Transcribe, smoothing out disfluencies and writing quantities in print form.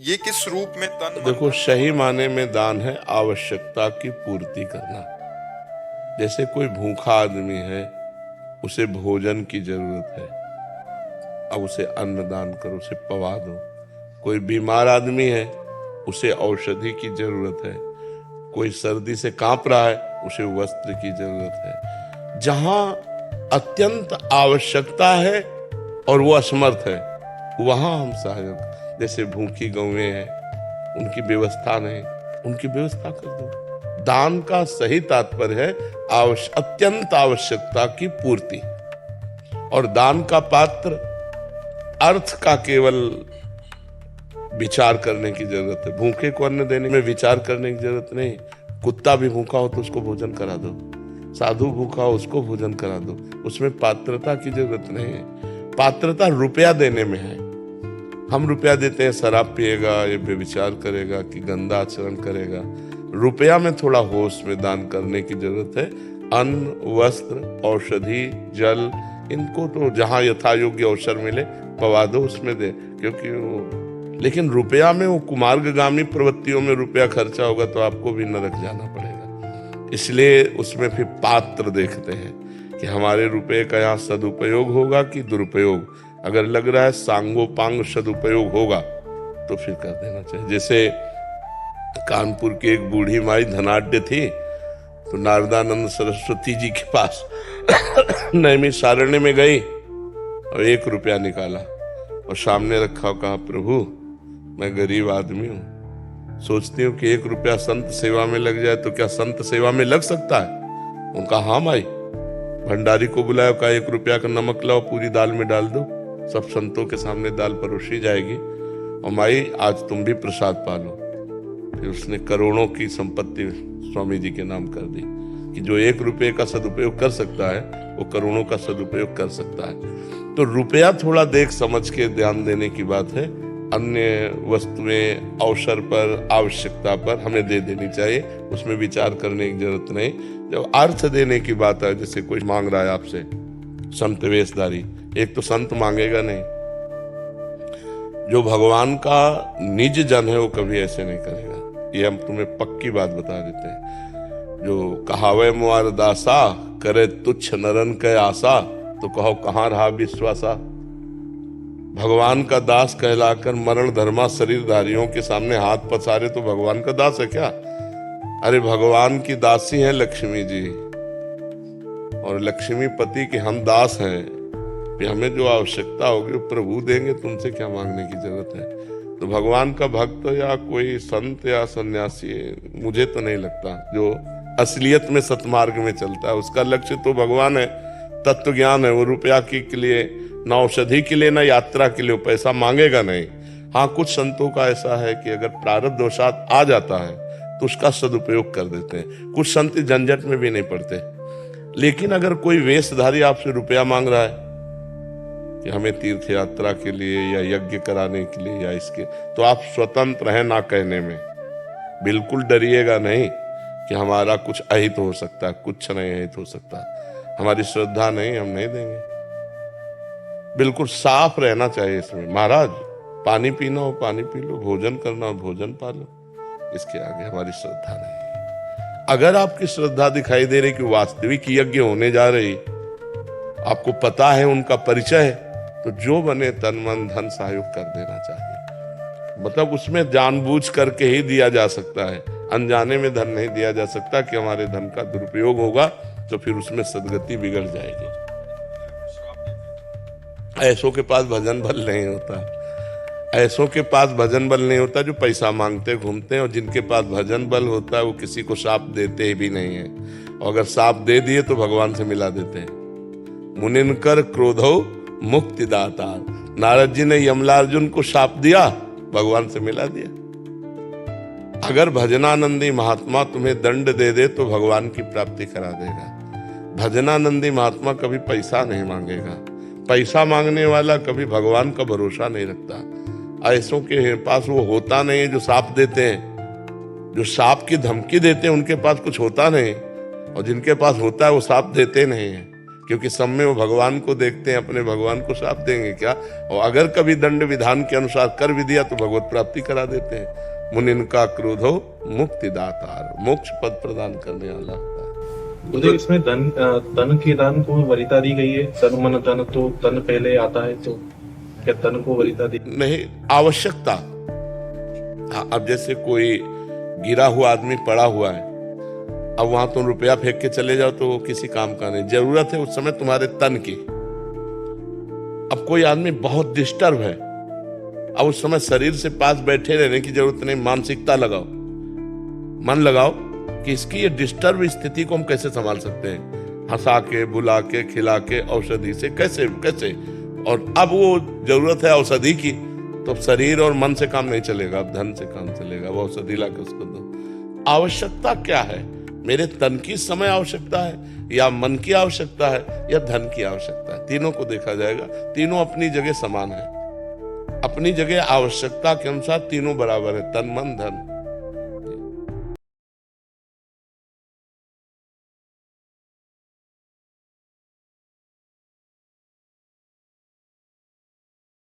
ये किस रूप में तन मन देखो, धन सही माने में दान है आवश्यकता की पूर्ति करना। जैसे कोई भूखा आदमी है, उसे भोजन की जरूरत है, अब उसे अन्न दान करो, उसे पवा दो। कोई बीमार आदमी है, उसे औषधि की जरूरत है। कोई सर्दी से कांप रहा है, उसे वस्त्र की जरूरत है। जहां अत्यंत आवश्यकता है और वो असमर्थ है, वहां हम सहयोग। जैसे भूखी गौएं हैं, उनकी व्यवस्था नहीं, उनकी व्यवस्था कर दो। दान का सही तात्पर्य है अत्यंत आवश्यकता की पूर्ति। और दान का पात्र अर्थ का केवल विचार करने की जरूरत है। भूखे को अन्न देने में विचार करने की जरूरत नहीं। कुत्ता भी भूखा हो तो उसको भोजन करा दो, साधु भूखा हो उसको भोजन करा दो। उसमें पात्रता की जरूरत नहीं है। पात्रता रुपया देने में है। हम रुपया देते हैं, शराब पिएगा, ये व्यभिचार करेगा कि गंदा आचरण करेगा। रुपया में थोड़ा होश में दान करने की जरूरत है। अन्न, वस्त्र, औषधि, जल, इनको तो जहां यथा योग्य अवसर मिले पवा दो, उसमें दे। क्योंकि वो, लेकिन रुपया में वो कुमार्गामी प्रवृत्तियों में रुपया खर्चा होगा तो आपको भी नरक जाना पड़ेगा। इसलिए उसमें फिर पात्र देखते हैं कि हमारे रुपये का यहाँ सदुपयोग होगा कि दुरुपयोग। अगर लग रहा है सांगोपांग सदुपयोग होगा तो फिर कर देना चाहिए। जैसे कानपुर की एक बूढ़ी माई धनाढ्य थी, तो नारदानंद सरस्वती जी के पास नैमिषारण्य में गई और 1 रुपया निकाला और सामने रखा, कहा प्रभु मैं गरीब आदमी हूं, सोचती हूँ कि 1 रुपया संत सेवा में लग जाए तो क्या संत सेवा में लग सकता है? उनका हाँ माई। भंडारी को बुलाया, कहा 1 रुपया का नमक लाओ, पूरी दाल में डाल दो, सब संतों के सामने दाल परोसी जाएगी और माई आज तुम भी प्रसाद पालो। फिर उसने करोड़ों की संपत्ति स्वामी जी के नाम कर दी कि जो 1 रुपये का सदुपयोग कर सकता है वो करोड़ों का सदुपयोग कर सकता है। तो रुपया थोड़ा देख समझ के ध्यान देने की बात है। अन्य वस्तुएं अवसर पर, आवश्यकता पर हमें दे देनी चाहिए, उसमें विचार करने की जरूरत नहीं। जब अर्थ देने की बात है, जैसे कोई मांग रहा है आपसे संत वेशधारी, एक तो संत मांगेगा नहीं, जो भगवान का निज जन है वो कभी ऐसे नहीं करेगा। ये हम तुम्हें पक्की बात बता देते हैं। जो कहावे मुआर दासा, करे तुच्छ नरन के आशा, तो कहो कहाँ रहा विश्वासा। भगवान का दास कहलाकर मरण धर्मा शरीरधारियों के सामने हाथ पसारे तो भगवान का दास है क्या? अरे भगवान की दासी है लक्ष्मी जी, और लक्ष्मी पति के हम दास हैं कि हमें जो आवश्यकता होगी वो प्रभु देंगे, तुमसे क्या मांगने की जरूरत है। तो भगवान का भक्त या कोई संत या सन्यासी, मुझे तो नहीं लगता जो असलियत में सतमार्ग में चलता है, उसका लक्ष्य तो भगवान है, तत्व ज्ञान है। वो रुपया के लिए, ना औषधि के लिए, ना यात्रा के लिए, पैसा मांगेगा नहीं। हाँ, कुछ संतों का ऐसा है कि अगर प्रारब्ध दोषात आ जाता है तो उसका सदुपयोग कर देते हैं। कुछ संत झंझट में भी नहीं पड़ते। लेकिन अगर कोई वेशधारी आपसे रुपया मांग रहा है कि हमें तीर्थ यात्रा के लिए या यज्ञ कराने के लिए या इसके, तो आप स्वतंत्र हैं ना कहने में। बिल्कुल डरिएगा नहीं कि हमारा कुछ अहित हो सकता है, कुछ नहीं अहित हो सकता, हमारी श्रद्धा नहीं, हम नहीं देंगे। बिल्कुल साफ रहना चाहिए इसमें। महाराज पानी पीना हो पानी पी लो, भोजन करना हो भोजन पा लो, इसके आगे हमारी श्रद्धा नहीं। अगर आपकी श्रद्धा दिखाई दे रही कि वास्तविक यज्ञ होने जा रही, आपको पता है उनका परिचय है, तो जो बने तन मन धन सहयोग कर देना चाहिए। मतलब उसमें जानबूझ करके ही दिया जा सकता है, अनजाने में धन नहीं दिया जा सकता कि हमारे धन का दुरुपयोग होगा तो फिर उसमें सदगति बिगड़ जाएगी। ऐसों के पास भजन बल नहीं होता, ऐसों के पास भजन बल नहीं होता जो पैसा मांगते घूमते हैं, और जिनके पास भजन बल होता है वो किसी को शाप देते भी नहीं है, और अगर शाप दे दिए तो भगवान से मिला देते हैं। मुनिनकर क्रोधो मुक्तिदातार, नारद जी ने यमलार्जुन को शाप दिया, भगवान से मिला दिया। अगर भजनानंदी महात्मा तुम्हें दंड दे दे तो भगवान की प्राप्ति करा देगा। भजनानंदी महात्मा कभी पैसा नहीं मांगेगा। पैसा मांगने वाला कभी भगवान का भरोसा नहीं रखता। ऐसों के पास वो होता नहीं है जो शाप देते हैं, जो शाप की धमकी देते हैं उनके पास कुछ होता नहीं, और जिनके पास होता है वो शाप देते नहीं है। क्योंकि सब में वो भगवान को देखते हैं, अपने भगवान को श्राप देंगे क्या? और अगर कभी दंड विधान के अनुसार कर भी दिया तो भगवत प्राप्ति करा देते हैं। मुनिन का क्रोधो मुक्ति दातार, मोक्ष पद प्रदान करने वाला होता है। तो इसमें तन के दान को वरीयता दी गई है। तन मन धन, तो तन पहले आता है, तो क्या तन को वरीयता दी? नहीं, आवश्यकता। अब जैसे कोई गिरा हुआ आदमी पड़ा हुआ है, अब वहां तुम रुपया फेंक के चले जाओ तो वो किसी काम का नहीं। जरूरत है उस समय तुम्हारे तन की। अब कोई आदमी बहुत डिस्टर्ब है, अब उस समय शरीर से पास बैठे रहने की जरूरत नहीं, मानसिकता लगाओ, मन लगाओ कि इसकी ये डिस्टर्ब स्थिति को हम कैसे संभाल सकते हैं, हंसा के, बुला के, खिला के, औषधि से कैसे कैसे। और अब वो जरूरत है औषधि की, तो शरीर और मन से काम नहीं चलेगा, अब धन से काम चलेगा। वो औषधि ला के उसको दो। आवश्यकता क्या है? मेरे तन की समय आवश्यकता है, या मन की आवश्यकता है, या धन की आवश्यकता है? तीनों को देखा जाएगा। तीनों अपनी जगह समान है, अपनी जगह आवश्यकता के अनुसार तीनों बराबर है, तन मन धन।